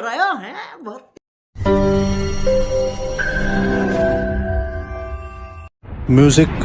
पराया है बहुत। म्यूजिक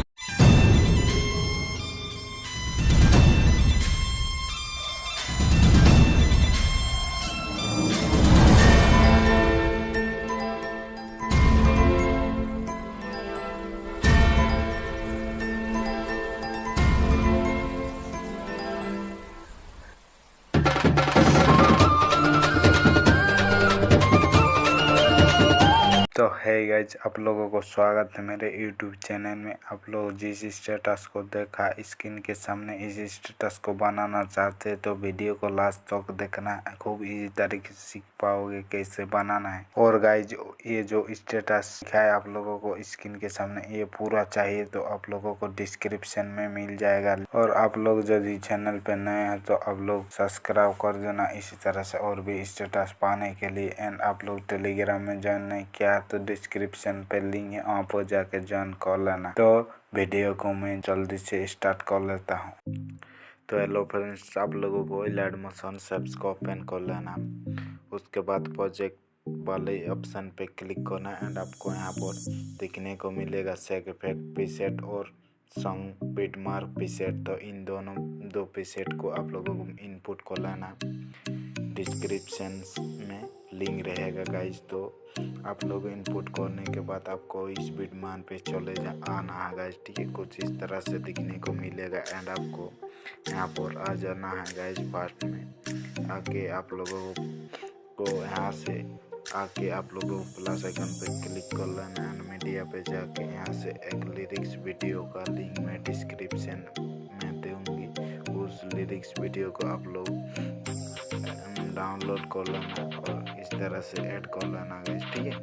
तो है गाइज, आप लोगों को स्वागत है मेरे यूट्यूब चैनल में। आप लोग जिस स्टेटस को देखा स्क्रीन के सामने, इस स्टेटस को बनाना चाहते हैं तो वीडियो को लास्ट तक देखना है। खूब इजी तरीके से सीख पाओगे कैसे बनाना है। और गाइज, ये जो स्टेटस दिखा है आप लोगों को स्क्रीन के सामने, ये पूरा चाहिए तो आप लोगों को डिस्क्रिप्शन में मिल जाएगा। और आप लोग यदि चैनल पे नए हैं तो आप लोग सब्सक्राइब कर देना इसी तरह से और भी स्टेटस पाने के लिए। एंड आप लोग टेलीग्राम में ज्वाइन नहीं किया तो डिस्क्रिप्शन पे लिंक है, वहाँ पर जाके ज्वाइन कर लेना। तो वीडियो को मैं जल्दी से स्टार्ट कर लेता हूँ। तो हेलो फ्रेंड्स, आप लोगों को अलाइट मोशन शॉप्स को ओपन कर लेना। उसके बाद प्रोजेक्ट वाले ऑप्शन पे क्लिक करना एंड आपको यहाँ पर दिखने को मिलेगा सेक इफेक्ट प्रीसेट और सॉन्ग बीट मार्क प्रीसेट। तो इन दोनों दो प्रीसेट को आप लोगों को इनपुट कर लेना। डिस्क्रिप्शन में लिंक रहेगा गाइज। तो आप लोग इनपुट करने के बाद आपको इस बीट मान पे चले आना है गाइज। ठीक है, कुछ इस तरह से दिखने को मिलेगा एंड आपको यहाँ पर आ जाना है गाइज। फास्ट में आके आप लोगों को यहाँ से आके आप लोगों को प्लस आइकन पे क्लिक कर लेना एंड मीडिया पे जाके यहाँ से एक लिरिक्स वीडियो का लिंक मैं डिस्क्रिप्शन में दूंगी। उस लिरिक्स वीडियो को आप लोग डाउनलोड कर लेना और इस तरह से ऐड कर लेना गाइस। ठीक है,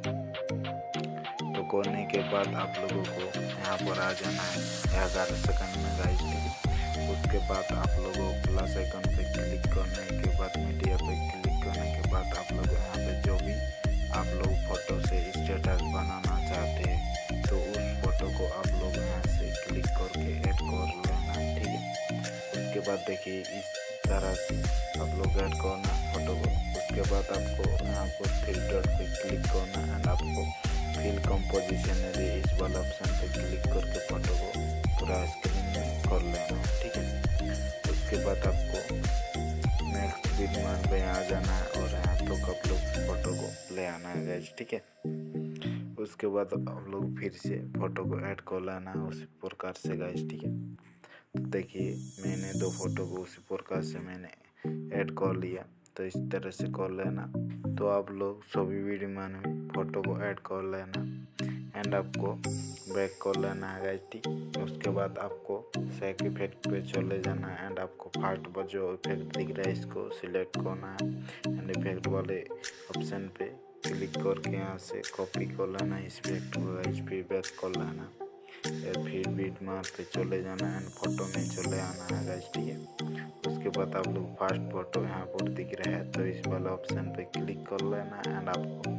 तो करने के बाद आप लोगों को यहाँ पर आ जाना है 11 सेकंड में गाइस। ठीक है, उसके बाद आप लोगों को प्लस आइकन पे क्लिक करने के बाद मीडिया पे क्लिक करने के बाद आप लोग यहाँ पे जो भी आप लोग फोटो से स्टेटस बनाना चाहते हैं तो उस फोटो को आप लोग यहाँ से क्लिक करके ऐड कर लेना। ठीक है, उसके बाद देखिए इस तरह से आप लोग ऐड करना फोटो को। उसके बाद आपको यहाँ पर फिल्टर पे क्लिक करना एंड आपको फिल कंपोजिशन एरिया इस वाला ऑप्शन पे क्लिक करके फोटो को पूरा स्क्रीन में कर लेना। ठीक है, उसके बाद आपको नेक्स्ट विद्यमान पे आ जाना है और यहाँ तो आप लोग फोटो को ले आना है गाइस। ठीक है, उसके बाद आप लोग फिर से फोटो को ऐड कर लेना है उसी प्रकार से गाइस। ठीक है, तो देखिए मैंने दो फोटो को उसी प्रकार से मैंने ऐड कर लिया। तो इस तरह से कर लेना। तो आप लोग सभी वीडियो में फोटो को ऐड कर लेना एंड आपको बैक कर लेना है गाइस। ठीक, उसके बाद आपको सेक इफेक्ट पे चले जाना है एंड आपको फास्ट जो इफेक्ट दिख रहा है इसको सिलेक्ट करना है एंड इफेक्ट वाले ऑप्शन पे क्लिक करके यहाँ से कॉपी कर लेना है इस इफेक्ट को गाइस। फिर बैक कर लेना, फिर बीट मार्क पे चले जाना एंड फोटो में चले आना है गाइस। ठीक है, उसके बाद आप लोग फास्ट फोटो यहाँ पर दिख रहा है तो इस वाला ऑप्शन पे क्लिक कर लेना एंड आपको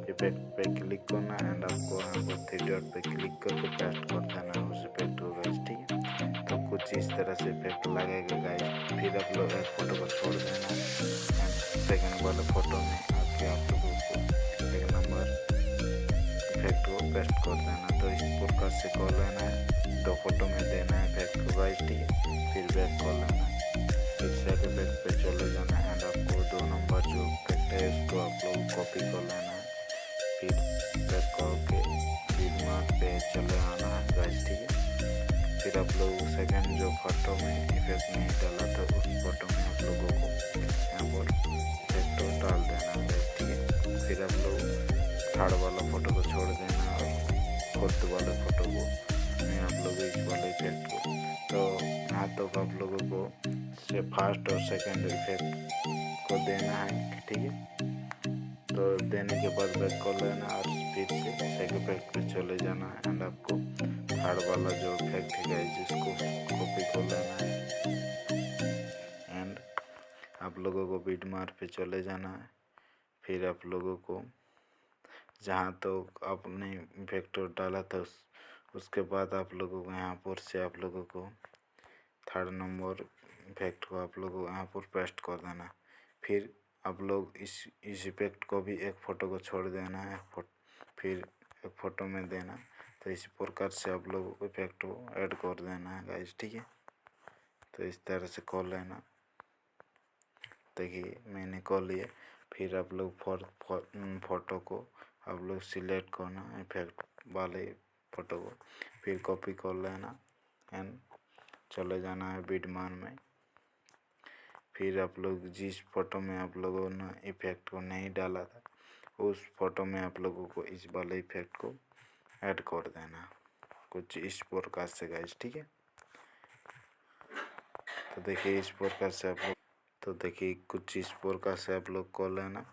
इफेक्ट पे क्लिक करना एंड आपको यहाँ पर थ्री डॉट पे क्लिक करके पेस्ट कर देना उस इफेक्ट को गाइस। ठीक है, तो कुछ इस तरह से इफेक्ट लगेगा गाइस। फिर आप लोग एक फोटो को छोड़ देना एंड सेकेंड वाले फोटो में आके आप लोगों को एक नंबर इफेक्ट को पेस्ट कर देना। तो इस प्रकार से कर लेना है, दो फोटो में देना है इफेक्ट को गाइस। ठीक है, फिर बैक कर लेना, फिर सेट इफेक्ट पे चले जाना है एंड आपको दो नंबर जो इफेक्ट है उसको आप लोग कॉपी कर लेना है। फिर बैक करके फिर मार्क पे चले आना है गाइस। ठीक है, फिर आप लोग सेकंड जो फोटो में इफेक्ट नहीं डाला था उस फोटो में आप लोगों को यहाँ पर इफेक्ट डाल देना है। ठीक है, फिर आप लोग थर्ड वाला फोटो को छोड़ देना और फोर्थ वाले फोटो को में आप लोग इस वाले इफेक्ट को। तो यहाँ तक आप लोगों को से फर्स्ट और सेकंड इफेक्ट को देना है। ठीक है, तो देने के बाद बैक कर लेना और फिर से सेकंड इफेक्ट पे चले जाना है एंड आपको थर्ड वाला जो इफेक्ट है जिसको कॉपी कर लेना है एंड आप लोगों को बीट मार्क पे चले जाना है। फिर आप लोगों को जहाँ तो आपने इफेक्ट डाला था उसके बाद आप लोगों को यहाँ पर से आप लोगों को थर्ड नंबर इफेक्ट को आप लोगों को यहाँ पर पेस्ट कर देना। फिर आप लोग इस इफेक्ट को भी एक फ़ोटो को छोड़ देना है, फिर एक फ़ोटो में देना। तो इस प्रकार से आप लोग इफेक्ट को ऐड कर देना है गाइस, ठीक है। तो इस तरह से कर लेना। देखिए मैंने कर लिए। फिर आप लोग फ़ोटो को आप लोग सिलेक्ट करना इफेक्ट वाले फ़ोटो को, फिर कॉपी कर लेना एंड चले जाना है विडमान में। फिर आप लोग जिस फ़ोटो में आप लोगों ने इफेक्ट को नहीं डाला था उस फ़ोटो में आप लोगों को इस वाले इफेक्ट को ऐड कर देना कुछ इस प्रकार से गाइस, ठीक है। तो देखिए इस प्रकार से आप लोग, तो देखिए कुछ इस प्रकार से आप लोग कर लेना।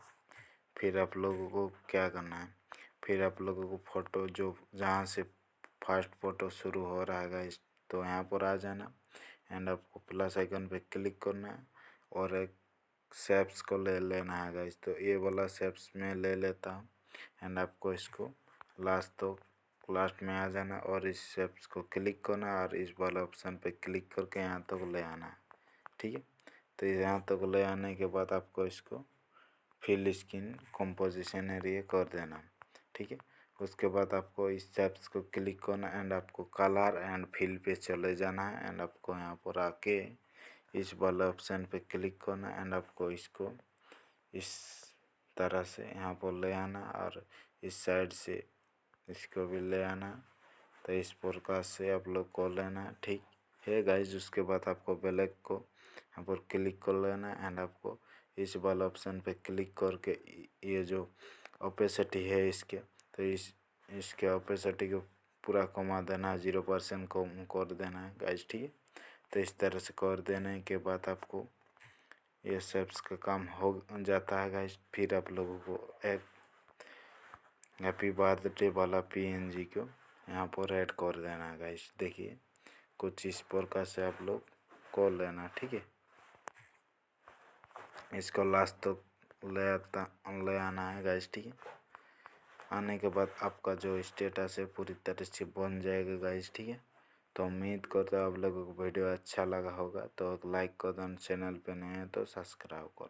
फिर आप लोगों को क्या करना है, फिर आप लोगों को फ़ोटो जो जहाँ से फर्स्ट फ़ोटो शुरू हो रहा है गाइस, तो यहाँ पर आ जाना एंड आपको प्लस आइकन पे क्लिक करना है और एक शेप्स को ले लेना है गाइस। तो ये वाला शेप्स में ले लेता हूँ एंड आपको इसको लास्ट में आ जाना और इस शेप्स को क्लिक करना और इस वाला ऑप्शन पे क्लिक करके यहाँ तक ले आना है, ठीक है। तो यहाँ तक ले आने के बाद आपको इसको फिल स्किन कंपोजिशन एरिया कर देना, ठीक है। उसके बाद आपको इस शेप्स को क्लिक करना एंड आपको कलर एंड फिल पे चले जाना है एंड आपको यहाँ पर आके इस वाले ऑप्शन पे क्लिक करना एंड आपको इसको इस तरह से यहाँ पर ले आना और इस साइड से इसको भी ले आना। तो इस प्रकार से आप लोग को लेना है, ठीक है गाइस। उसके बाद आपको ब्लैक को यहाँ पर क्लिक कर लेना एंड आपको इस वाला ऑप्शन पे क्लिक करके ये जो ओपेसिटी है इसके, तो इसके ओपेसिटी को पूरा कमा देना है, 0% कम कर देना है गाइस, ठीक है। तो इस तरह से कर देने के बाद आपको ये शेप्स का काम हो जाता है गाइस। फिर आप लोगों को एक हैप्पी बर्थडे वाला पीएनजी को यहाँ पर ऐड कर देना है गाइस। देखिए कुछ इस प्रकार से आप लोग कर लेना, ठीक है। इसको लास्ट तक ले आना है गाइस, ठीक है। आने के बाद आपका जो स्टेटस है पूरी तरह से बन जाएगा गाइस, ठीक है। तो उम्मीद करता हूँ आप लोगों को वीडियो अच्छा लगा होगा। तो लाइक कर देना, चैनल पे नए हैं तो सब्सक्राइब कर।